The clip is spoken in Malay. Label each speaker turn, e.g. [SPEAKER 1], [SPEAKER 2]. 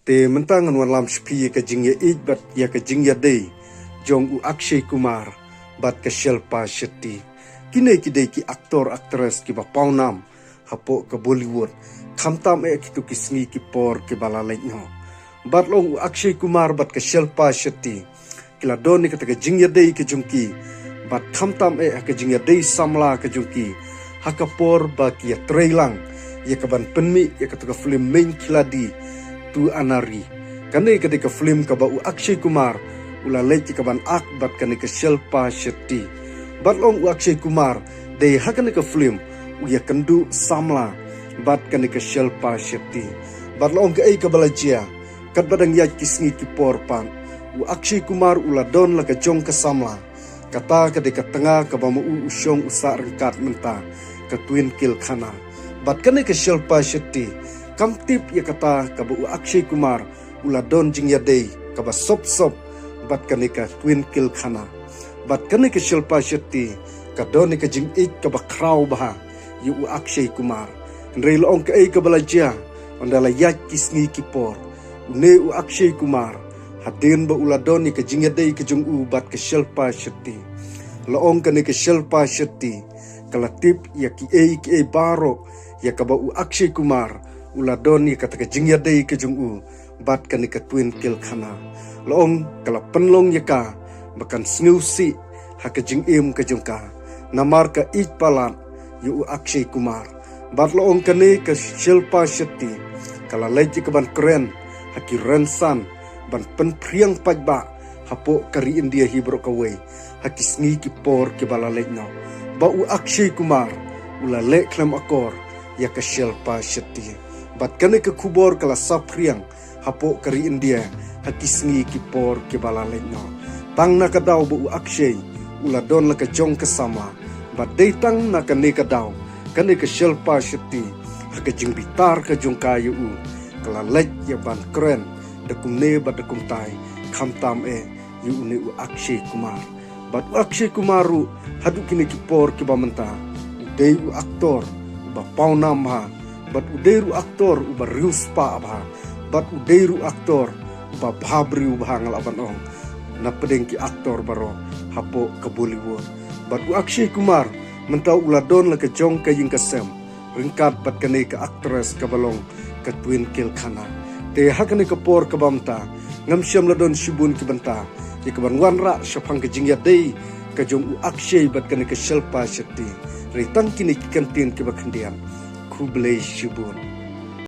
[SPEAKER 1] te mentangan wan lam shpi ka jingya ij bat ya ka jingya day jong u Akshay Kumar bat ka Shilpa Shetty kine kidai ki aktor aktris ki ba paunam hapo ka Bollywood khamtam ki tu kisngi ki por ki balalai no bat long u Akshay Kumar bat ka Shilpa Shetty kila doni ka jingya day ka jungki bat khamtam ka jingya day samla ka jungki hakapor ba ki ya trailang ya ka ban penmi ya ka film main kiladi tu anari kane ka film ka ba u Akshay Kumar ula leci ka ban ak bat kane ka Shilpa Shetty bat long u Akshay Kumar de hakane ka film u ya kendu samla bat kane ka Shilpa Shetty bat long ka ka balajia kat badang ya kisngi ki porpang u Akshay Kumar ula don la ka jong ka samla kata ka de ka tengah ka ba mu usyong usa rengkat menta ka twin kill khana bat kane ka Shilpa Shetty kam tip ya kata ka bu Akshay Kumar ula don jing ya day ka ba sop bat kane ka twin kill khana bat kane ka Shilpa Shetty ka don ka jing ik ka ba kraw bah yu Akshay Kumar nrei long ka ka balaja ondala yak kisngi kipor ne u Akshay Kumar hadin ba ula don ka jing ya day ka jung u bat ka Shilpa Shetty laong kane ka Shilpa Shetty kala tip ya ki baro ya ka ba u Akshay Kumar ula don ya kata ka jing ya day ka jung u bat ka ni ka twin kill khana laong kala penlong ya ka bakan snusi ha ka jing im ka jung ka namar ka ik palat yu Akshay Kumar bat laong ka ni ka Shilpa Shetty kala leji ka ban keren ha ki rensan ban pen priang pajba hapo kari India hibro ka we ha ki sngi ki por ki balalek no ba u Akshay Kumar ula le klem akor ya ka Shilpa Shetty bat kane ka kubor kala sapriang hapo kari India hakisngi ki por ki balalek no tang na ka daw bu Akshay ula don la ka jong ka sama bat day tang na ka ne ka daw kane ka Shilpa Shetty haka jing bitar ka jong kayu u kala lek ya ban kren de kum ne bat de kum tai kham tam yu ne u Akshay Kumar bat u Akshay Kumaru hadu kini ki por ki bamenta day u aktor ba paunam ha bat uderu aktor uba riuspa abha bat uderu aktor uba bhabri uba ngal abanong na pedengki aktor baro hapo ka Bollywood bat u Akshay Kumar mentau uladon la ka jong ka ying kasem ringkat bat kane ka actress ka balong ka twin kill khana te hakane ka por ka bamta ngam syam ladon shibun ki banta ye ka ban wanra syapang ka jingya dei ka jong u Akshay bat kane ka Shilpa Shetty ritang kini ki kantin ki bakhandian Kublai Shibun